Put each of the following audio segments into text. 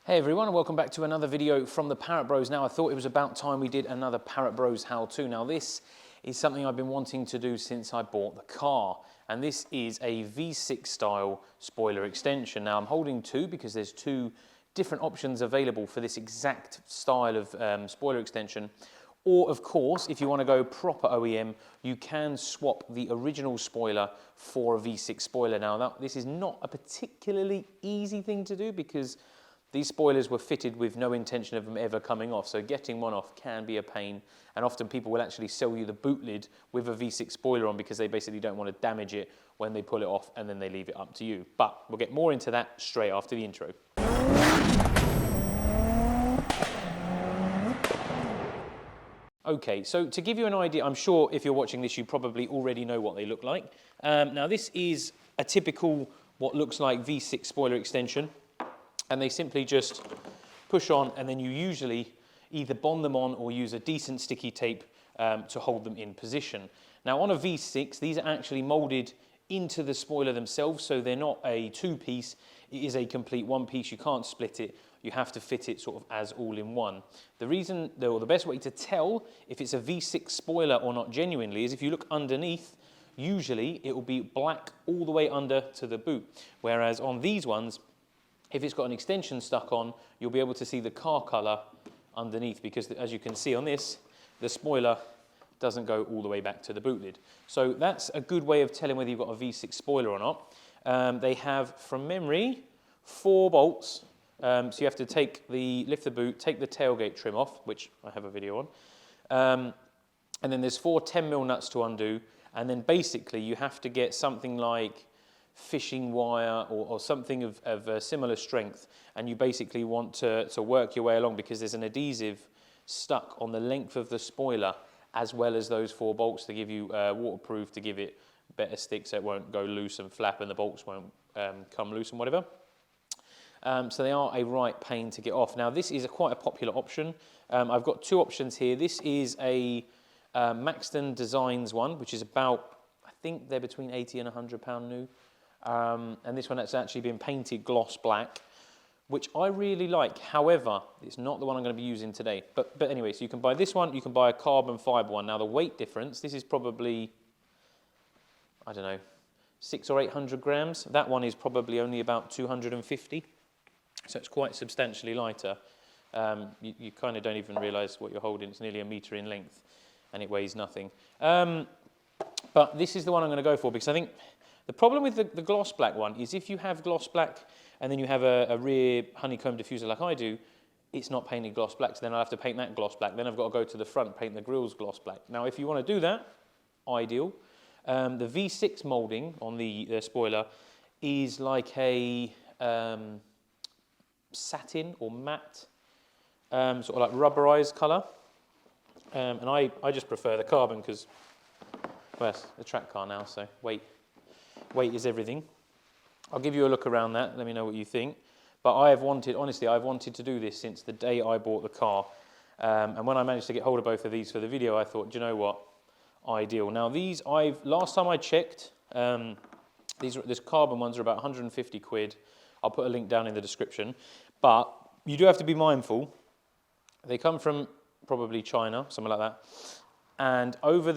Hey everyone, and welcome back to another video from the Parrott Bros. Now I thought it was about time we did another Parrott Bros how-to. Now this is something I've been wanting to do since I bought the car, and this is a V6 style spoiler extension. Now I'm holding two because there's two different options available for this exact style of spoiler extension. Or of course, if you want to go proper OEM, you can swap the original spoiler for a V6 spoiler. Now this is not a particularly easy thing to do because these spoilers were fitted with no intention of them ever coming off, so getting one off can be a pain, and often people will actually sell you the boot lid with a V6 spoiler on because they basically don't want to damage it when they pull it off, and then they leave it up to you. But we'll get more into that straight after the intro. Okay, so to give you an idea, I'm sure if you're watching this you probably already know what they look like. Now this is a typical, what looks like V6 spoiler extension. And they simply just push on, and then you usually either bond them on or use a decent sticky tape to hold them in position. Now on a V6, these are actually molded into the spoiler themselves, so they're not a two-piece, it is a complete one-piece. You can't split it, you have to fit it sort of as all-in-one. The reason, or the best way to tell if it's a V6 spoiler or not genuinely is if you look underneath, usually it will be black all the way under to the boot, whereas on these ones, if it's got an extension stuck on, you'll be able to see the car colour underneath because, as you can see on this, the spoiler doesn't go all the way back to the boot lid. So that's a good way of telling whether you've got a V6 spoiler or not. They have, from memory, 4 bolts. So you have to lift the boot, take the tailgate trim off, which I have a video on. And then there's 4 10mm nuts to undo. And then basically you have to get something like fishing wire or something of a similar strength, and you basically want to work your way along because there's an adhesive stuck on the length of the spoiler as well as those 4 bolts to give you waterproof, to give it better stick so it won't go loose and flap and the bolts won't come loose and whatever. So they are a right pain to get off. Now this is quite a popular option. I've got 2 options here. This is a Maxton Designs one, which is about, I think they're between 80 and £100 new. And this one has actually been painted gloss black, which I really like. However, it's not the one I'm going to be using today. But anyway, so you can buy this one, you can buy a carbon fibre one. Now the weight difference, this is probably, I don't know, 600 or 800 grams. That one is probably only about 250. So it's quite substantially lighter. You kind of don't even realise what you're holding. It's nearly a metre in length and it weighs nothing. But this is the one I'm going to go for because I think the problem with the gloss black one is if you have gloss black and then you have a rear honeycomb diffuser like I do, it's not painted gloss black, so then I'll have to paint that gloss black. Then I've got to go to the front, paint the grills gloss black. Now, if you want to do that, ideal. The V6 moulding on the spoiler is like a satin or matte, sort of like rubberized colour. And I just prefer the carbon because, well, it's a track car now, so weight is everything. I'll give you a look around that, let me know what you think. But honestly, I've wanted to do this since the day I bought the car. And when I managed to get hold of both of these for the video, I thought, do you know what? Ideal. Now these, last time I checked, this carbon ones are about 150 quid. I'll put a link down in the description. But you do have to be mindful. They come from probably China, something like that. And over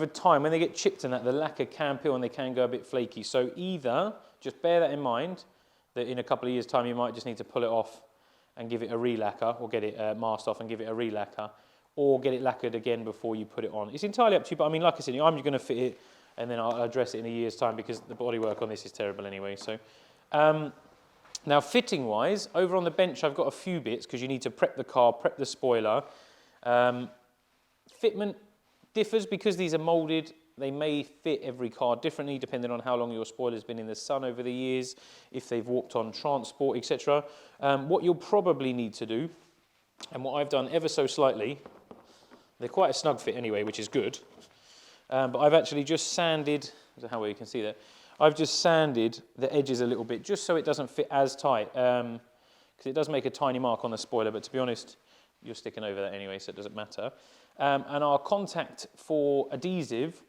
time, when they get chipped in that, the lacquer can peel and they can go a bit flaky. So either, just bear that in mind, that in a couple of years' time you might just need to pull it off and give it a re-lacquer, or get it masked off and give it a re-lacquer, or get it lacquered again before you put it on. It's entirely up to you, but I mean, like I said, I'm going to fit it and then I'll address it in a year's time because the bodywork on this is terrible anyway. So, now fitting-wise, over on the bench I've got a few bits because you need to prep the car, prep the spoiler. Fitment differs because these are moulded. They may fit every car differently depending on how long your spoiler's been in the sun over the years, if they've walked on transport, etc. What you'll probably need to do, and what I've done ever so slightly, they're quite a snug fit anyway, which is good, but I've actually just sanded, I don't know how well you can see that, I've just sanded the edges a little bit just so it doesn't fit as tight, because it does make a tiny mark on the spoiler, but to be honest, you're sticking over that anyway, so it doesn't matter. And our contact for adhesive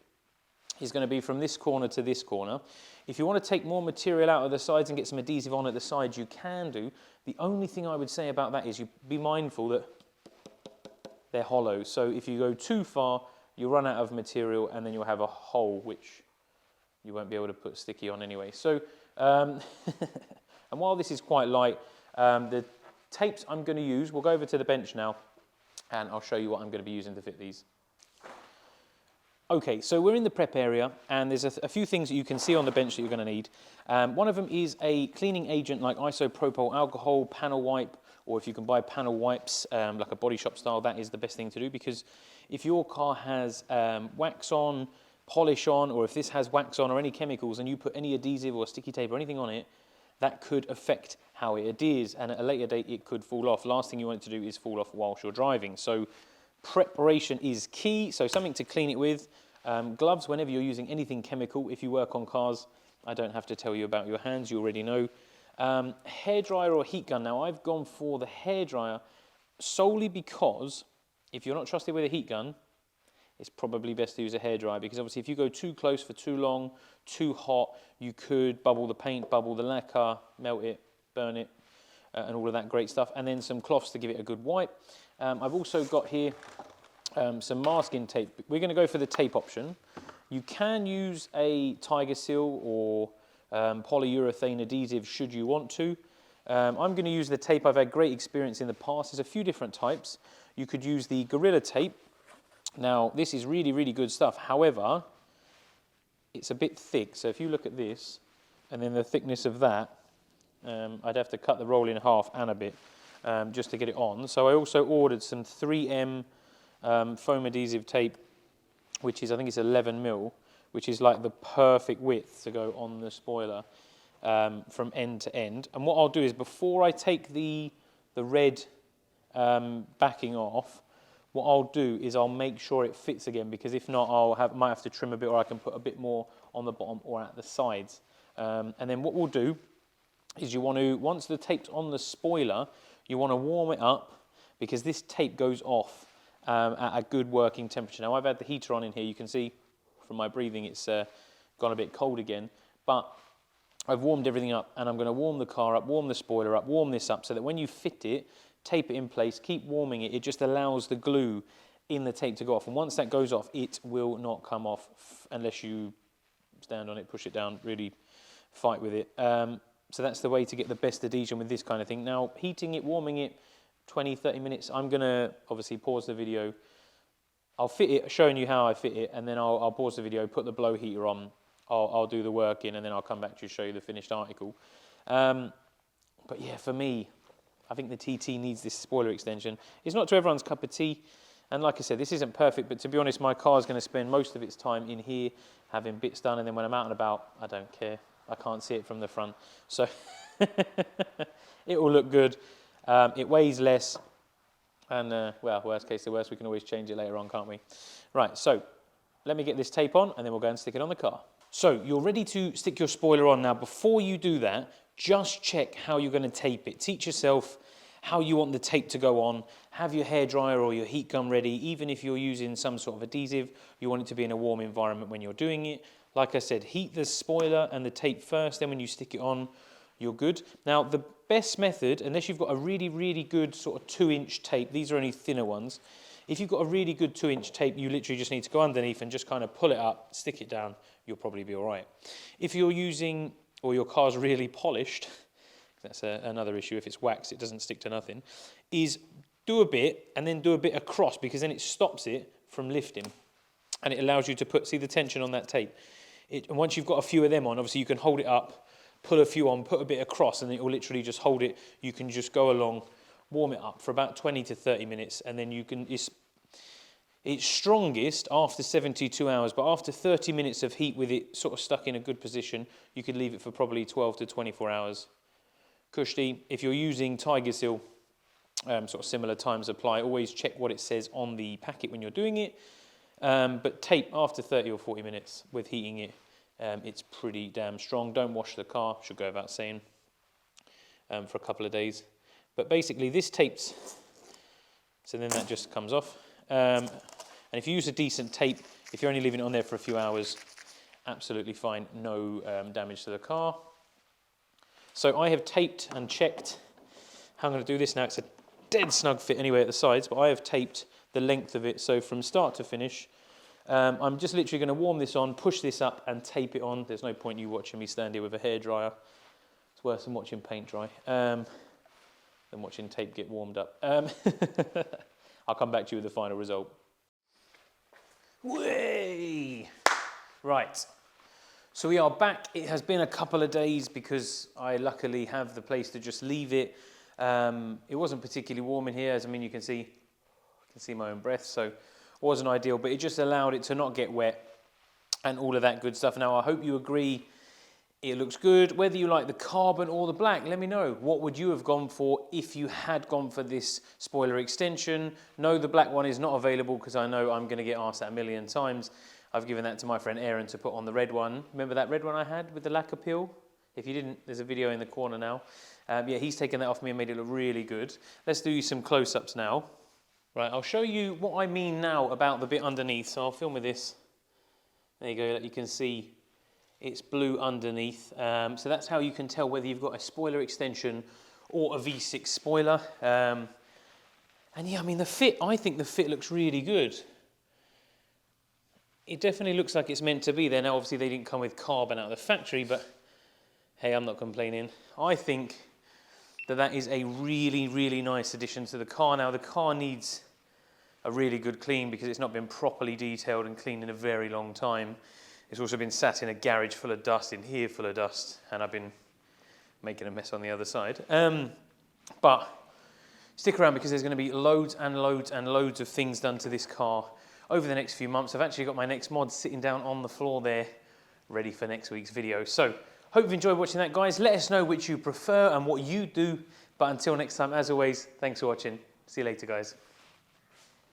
is going to be from this corner to this corner. If you want to take more material out of the sides and get some adhesive on at the sides, you can do. The only thing I would say about that is you be mindful that they're hollow. So if you go too far, you'll run out of material and then you'll have a hole which you won't be able to put sticky on anyway. So, and while this is quite light, the tapes I'm going to use, we'll go over to the bench now and I'll show you what I'm going to be using to fit these. Okay, so we're in the prep area and there's a few things that you can see on the bench that you're going to need. One of them is a cleaning agent like isopropyl alcohol, panel wipe, or if you can buy panel wipes like a Body Shop style, that is the best thing to do, because if your car has wax on, polish on, or if this has wax on or any chemicals and you put any adhesive or sticky tape or anything on it, that could affect how it adheres, and at a later date it could fall off. Last thing you want it to do is fall off whilst you're driving. So preparation is key, so something to clean it with. Gloves whenever you're using anything chemical. If you work on cars, I don't have to tell you about your hands, you already know. Hairdryer or heat gun. Now I've gone for the hairdryer solely because if you're not trusted with a heat gun, it's probably best to use a hairdryer, because obviously if you go too close for too long, too hot, you could bubble the paint, bubble the lacquer, melt it, burn it, and all of that great stuff. And then some cloths to give it a good wipe. I've also got here some masking tape. We're going to go for the tape option. You can use a Tiger Seal or polyurethane adhesive should you want to. I'm going to use the tape. I've had great experience in the past. There's a few different types. You could use the Gorilla tape. Now, this is really, really good stuff. However, it's a bit thick. So if you look at this, and then the thickness of that, I'd have to cut the roll in half and a bit just to get it on. So I also ordered some 3M foam adhesive tape, which is, I think it's 11mm, which is like the perfect width to go on the spoiler from end to end. And what I'll do is, before I take the red backing off, what I'll do is I'll make sure it fits again, because if not, might have to trim a bit, or I can put a bit more on the bottom or at the sides. And then what we'll do is you want to, once the tape's on the spoiler, you want to warm it up, because this tape goes off at a good working temperature. Now I've had the heater on in here, you can see from my breathing it's gone a bit cold again, but I've warmed everything up, and I'm going to warm the car up, warm the spoiler up, warm this up, so that when you fit it, tape it in place, keep warming it, it just allows the glue in the tape to go off. And once that goes off, it will not come off unless you stand on it, push it down, really fight with it. So that's the way to get the best adhesion with this kind of thing. Now, heating it, warming it, 20, 30 minutes, I'm going to obviously pause the video. I'll fit it, showing you how I fit it, and then I'll pause the video, put the blow heater on, I'll do the work in, and then I'll come back to you, show you the finished article. But yeah, for me, I think the TT needs this spoiler extension. It's not to everyone's cup of tea, and like I said, this isn't perfect, but to be honest, my car's going to spend most of its time in here having bits done, and then when I'm out and about, I don't care. I can't see it from the front, so it will look good. It weighs less, and well, worst case to worst, we can always change it later on, can't we? Right, so let me get this tape on, and then we'll go and stick it on the car. So you're ready to stick your spoiler on now. Before you do that, just check how you're going to tape it. Teach yourself how you want the tape to go on. Have your hairdryer or your heat gun ready. Even if you're using some sort of adhesive, you want it to be in a warm environment when you're doing it. Like I said, heat the spoiler and the tape first, then when you stick it on, you're good. Now, the best method, unless you've got a really, really good sort of 2-inch tape, these are only thinner ones. If you've got a really good 2-inch tape, you literally just need to go underneath and just kind of pull it up, stick it down, you'll probably be all right. If you're using, or your car's really polished, that's another issue, if it's wax, it doesn't stick to nothing, is do a bit and then do a bit across, because then it stops it from lifting. And it allows you to put, see the tension on that tape. And once you've got a few of them on, obviously you can hold it up, pull a few on, put a bit across, and it will literally just hold it. You can just go along, warm it up for about 20 to 30 minutes, and then you can, it's strongest after 72 hours, but after 30 minutes of heat with it sort of stuck in a good position, you could leave it for probably 12 to 24 hours. Kushti, if you're using Tiger Seal, sort of similar times apply. Always check what it says on the packet when you're doing it. But tape after 30 or 40 minutes with heating it, it's pretty damn strong. Don't wash the car, should go without saying, for a couple of days. But basically this tapes, so then that just comes off. And if you use a decent tape, if you're only leaving it on there for a few hours, absolutely fine, no damage to the car. So I have taped and checked how I'm going to do this now. It's a dead snug fit anyway at the sides, but I have taped the length of it, so from start to finish. I'm just literally going to warm this on, push this up and tape it on. There's no point you watching me stand here with a hairdryer. It's worse than watching paint dry, than watching tape get warmed up. I'll come back to you with the final result. Way! Right, so we are back. It has been a couple of days because I luckily have the place to just leave it. It wasn't particularly warm in here, as you can see my own breath, so it wasn't ideal, but it just allowed it to not get wet and all of that good stuff. Now, I hope you agree it looks good. Whether you like the carbon or the black, let me know. What would you have gone for if you had gone for this spoiler extension? No, the black one is not available because I know I'm going to get asked that a million times. I've given that to my friend Aaron to put on the red one. Remember that red one I had with the lacquer peel? If you didn't, there's a video in the corner now. Yeah, he's taken that off me and made it look really good. Let's do some close-ups now. Right, I'll show you what I mean now about the bit underneath. So I'll film with this. There you go, you can see it's blue underneath. So that's how you can tell whether you've got a spoiler extension or a V6 spoiler. And yeah, the fit, I think the fit looks really good. It definitely looks like it's meant to be there. Now, obviously, they didn't come with carbon out of the factory, but hey, I'm not complaining. I think that is a really, really nice addition to the car. Now, the car needs a really good clean because it's not been properly detailed and cleaned in a very long time. It's also been sat in a garage full of dust, in here full of dust, and I've been making a mess on the other side. But stick around because there's going to be loads and loads and loads of things done to this car over the next few months. I've actually got my next mod sitting down on the floor there, ready for next week's video. So, hope you've enjoyed watching that, guys. Let us know which you prefer and what you do. But until next time, as always, thanks for watching. See you later, guys.